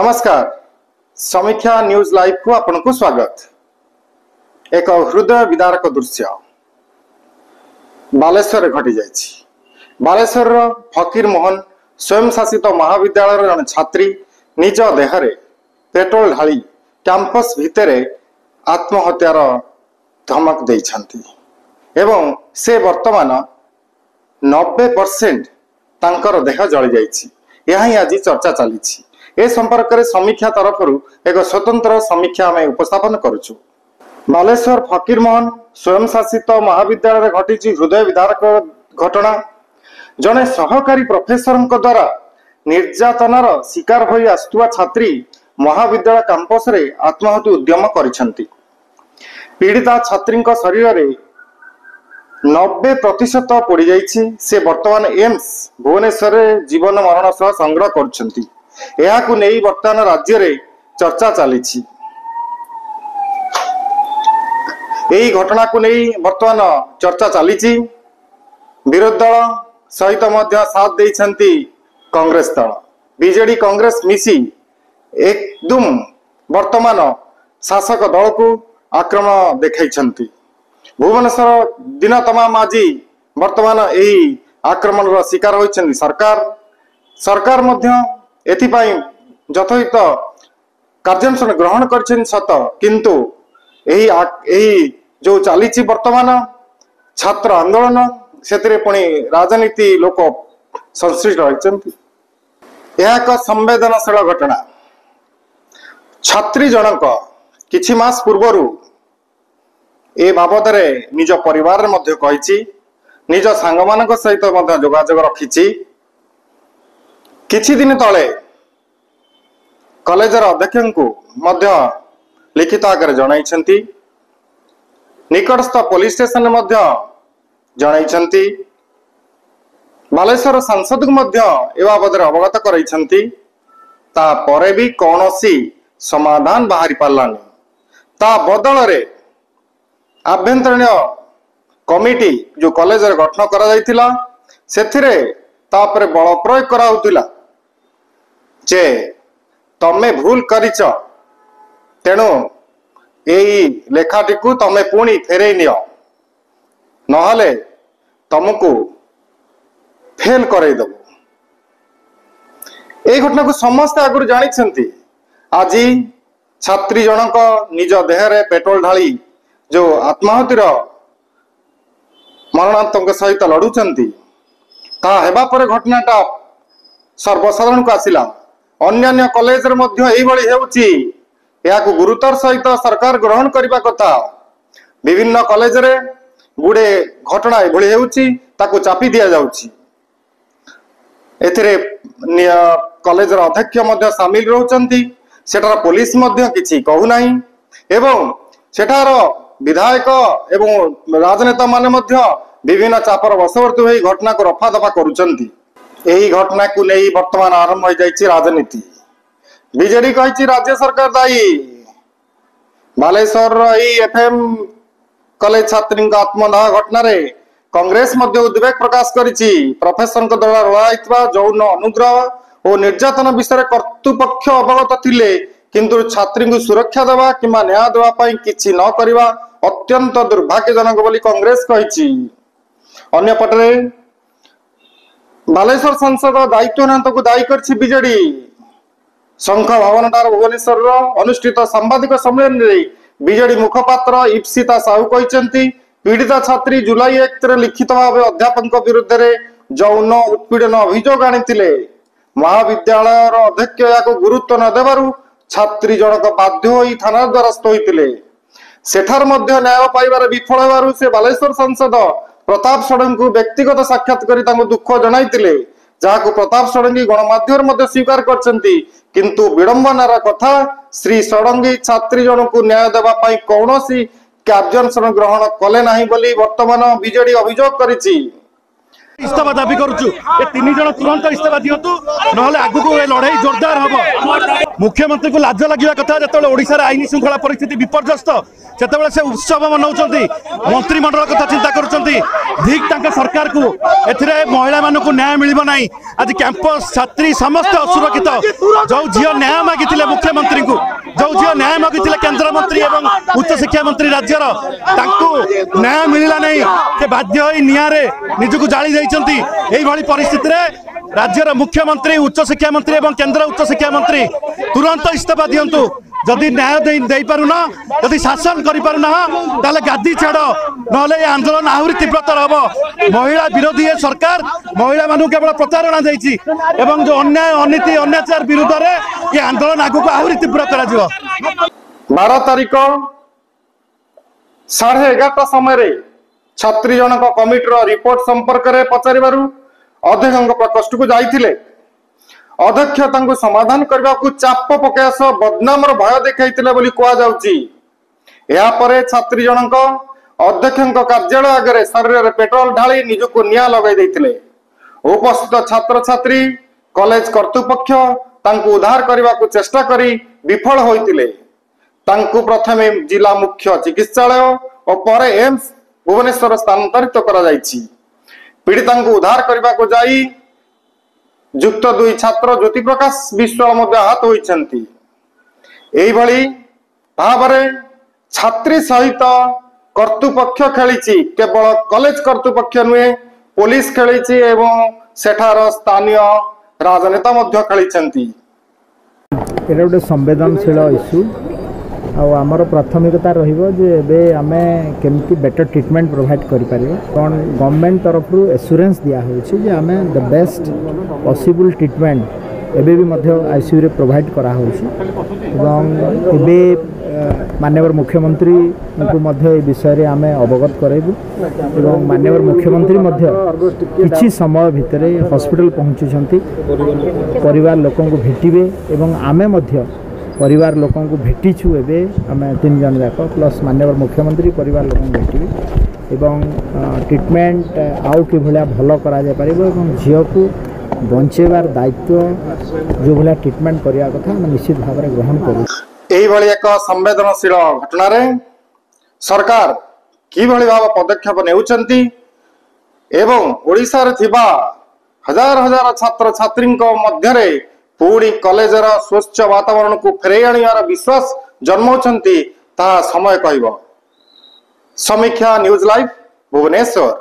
नमस्कार समीक्षा news live को आपको स्वागत। एक हृदय विदारक दृश्य बालेश्वर घटी जाइछि। बालेश्वर फकीर मोहन स्वयं शासित महाविद्यालय जन छात्री निज देहरे पेट्रोल ढाली कैंपस भितर आत्महत्यार धमक देइछन्ति एवं से वर्तमान 90% तांकर देह जली जाइछि। यही आज चर्चा चली ए संपर्क में समीक्षा तरफ एक स्वतंत्र समीक्षा आम उपस्थापन करुचु। बालेश्वर फकीर मोहन स्वयं शासित महाविद्यालय घटी हृदय विदारक घटना। जड़े सहकारी प्रोफेसर द्वारा निर्यातनार शिकार हो आसुवा छात्री महाविद्यालय कैंपस रे आत्महत्या उद्यम करिसेंती। पीड़िता छात्री शरीर में 90% पोड़ी जाइछि। से वर्तमान एम्स भुवनेश्वर जीवन मरण सह संग्रह करछंती। यहाकु नै वर्तमान राज्य रे चर्चा चली। यही घटना को नहीं वर्तमान चर्चा चली। विरोधी दल सहित मध्य साथ देइछंती कांग्रेस दल। बीजेडी कांग्रेस मिसी एकदम वर्तमान शासक दल को आक्रमण देखाइछंती। भुवनेश्वर दिन तमाम आज वर्तमान यही आक्रमण रो शिकार होइछंती सरकार मध्य एथिपाई यथोहित कार्यानुष्ठान ग्रहण कर सत, किंतु यही जो चली वर्तमान छात्र आंदोलन से पुणी राजनीति लोक संश्लिष्ट रही। यह एक संवेदनशील घटना। छात्री जनक किछि मास पूर्व ए बाबद निज परिवार मध्य कहिछि, निज सांग मानक सहित मध्य जोगाजोग रखिछि। किछि दिन तले कॉलेजर अध्यक्ष को मध्य लिखित आकार जणाइछंती। निकटस्थ पुलिस स्टेशन मध्य जणाइछंती। बालेश्वर सांसद को मध्य ए बाबद अवगत कराइछंती। ता परे भी कौनसी समाधान बाहरी पारलानी। ता बदल रे आभ्यंतरीण कमिटी जो कॉलेज गठन करा जायतिला सेथिरे तापरे बल प्रयोग कराउतिला जे तमे भूल करिच, तेणु यही लेखाटी को तमे पुणी फेरे नियो, नहले तुमको फेल करई दबो। ए घटना को समस्त आगुर जानिछंती। आज छात्री जनक निज देहरे पेट्रोल ढाली जो आत्महत्या मरणांतक सहित लड़ुचंती, ता हेबा परे घटनाटा सर्वसाधारण को आसिला। अन्य कॉलेज रे मध्य एही भली हेउची। याकु गुरुतर सहित सरकार ग्रहण करिबा कथा। विभिन्न कॉलेज रे गुडे घटना एभली हेउची, ताकु चापी दिया जाउची। एथिरे कॉलेज रे अध्यक्ष मध्य शामिल रहउचंती। सेठार पुलिस मध्य किछि कहू नाही एवं सेठार विधायक एवं राजनेता माने मध्य विभिन्न चापर बसवर्ती होई घटना को रफा दफा करुचंती। यही घटना को नहीं वर्तमान आरंभ हो जाइए राजनीति। बीजेडी कही राज्य सरकार दायी। बालेश्वर एफएम कॉलेज छात्री आत्मदाह घटना रे कांग्रेस मध्य उद्वेग प्रकाश करिछि। प्रोफेसर द्वारा रहाइतबा यौन अनुग्रह और निर्यातन विषय कर्तृपक्ष अवगत थिले, किंतु छात्री को सुरक्षा देवा कि न्याय देवा पई किछि न करवा अत्यंत दुर्भाग्यजनक बोली कांग्रेस कहिछि। अन्य पटरे बालेश्वर सांसद दायित्व को दायी कर बीजेडी। शंख भवन भुवनेश्वर अनुष्ठित सांबादिक सम्मेलन में बीजेडी मुखपात्र इप्सिता साहू कहते पीड़िता छात्री जुलाई 1 लिखित भाव अध्यापक विरुद्ध यौन उत्पीड़न अभियोग आनी। महाविद्यालय अध्यक्ष या गुरुत्व न देवारु छात्री जनक बाध्य होई थाना द्वारस्थ होते। सेठार मध्य न्याय पाइबार विफल होवारु से बालेश्वर सांसद प्रताप षडंगी को व्यक्तिगत साक्षात करी दुख जनाइतिले, जहां प्रताप षडंगी गणमाध्यम मध्य स्वीकार करछंती। किंतु विडंबनार कथा श्री षडंगी छात्री जन को न्याय देवा पई कौनसी कार्यानुष्ठान ग्रहण कले नाही बोली वर्तमान बीजेडी अभियोग करिछि। इस्तीफा दाबी करूछु। ए तीन जन तुरंत इस्तीफा दियंतु, नहले आगु को लड़ाई जोरदार हबो। मुख्यमंत्री को लाज लगे कथा जो ओडिशा आईन श्रृंखला परिस्थिति विपर्यस्त से से उत्सव मनाउछंती मंत्रिमंडल कथा चिंता करुँच सरकार को ए महिला मानक न्याय मिल ना आज कैंपस छात्री समस्त असुरक्षित जो झील न्याय मागी मुख्यमंत्री को जो झील न्याय मागी केंद्र मंत्री और उच्च शिक्षा मंत्री राज्यर न्याय मिलला नहीं से बाध्य निआरे निजक जाली यही परिस्थिति राज्यर मुख्यमंत्री उच्च शिक्षा मंत्री और केंद्र उच्च शिक्षा मंत्री तुरंत इस्तीफा दिंतु जदि न्याय दे पारुना जदि शासन कर पारुना ताले गादी छाड़ ना आंदोलन आहरी तीव्रतर हम महिला विरोधी सरकार महिला मानू केवल प्रतारणा देती जो अन्याय अनीति अत्याचार विरुद्ध में ये आंदोलन आगू आहरी तीव्र कर 12 तारिख 11:30 समय छात्री जनक कमिटर रिपोर्ट संपर्क में पचारू अध्यक्ष प्रकोष्ठ को जाइए अध्यक्ष समाधान करने को चाप पकड़ सह बदनाम भय देखते कहुपर छात्री जनक अध्यक्ष कार्यालय आगे शरीर में पेट्रोल ढाली निजक निआ लगे उपस्थित छात्र छात्री कॉलेज कर्तृपक्ष उद्धार करने को चेष्टा करी विफल होते प्रथम जिला मुख्य चिकित्सालय और पर एम्स भुवनेश्वर स्थानांतरित पीड़िता उद्धार करने को जाई युक्त 2 छात्र ज्योति प्रकाश विश्वाल आहत होती भाव छात्री सहित कर्तृपक्ष खेली केवल कॉलेज कर्तृपक्ष नुहे पुलिस खेली सेठार स्थानीय राजनेता खेली गोटे संवेदनशील इश्यू आमर प्राथमिकता रमे केमती बेटर ट्रीटमेंट प्रोवाइड करें कौन गवर्नमेंट तरफ एश्योरेंस दिखाई आम द बेस्ट पॉसिबल ट्रीटमेंट एबे भी आईसीयू रे प्रोवाइड करा माननीय मुख्यमंत्री को विषय आम अवगत करेबू एवं माननीय मुख्यमंत्री किछि समय भितर हॉस्पिटल पहुँचुंट परिवार लोकों को भेटिबे एवं आमे परिवार लोकों को भेटीछु एवं आम 3 जन जाक प्लस माननीय मुख्यमंत्री परिवार लोकों को भेटे एवं ट्रीटमेंट आउ कि भल करा जाय परिबो एवं झील को बंचेबार दायित्व जो भाया ट्रीटमेंट करने कथा निश्चित भाव में ग्रहण करूँ। यही एक संवेदनशील घटन सरकार कि भाव पदक्षेप नेउचंती एवं ओडिशा रे थिबा हजार हजार छात्र छात्री मध्य पुणी कॉलेजर स्वच्छ वातावरण को फेरई आनियार विश्वास जन्माउछंती ता समय कहब। समीक्षा न्यूज लाइव भुवनेश्वर।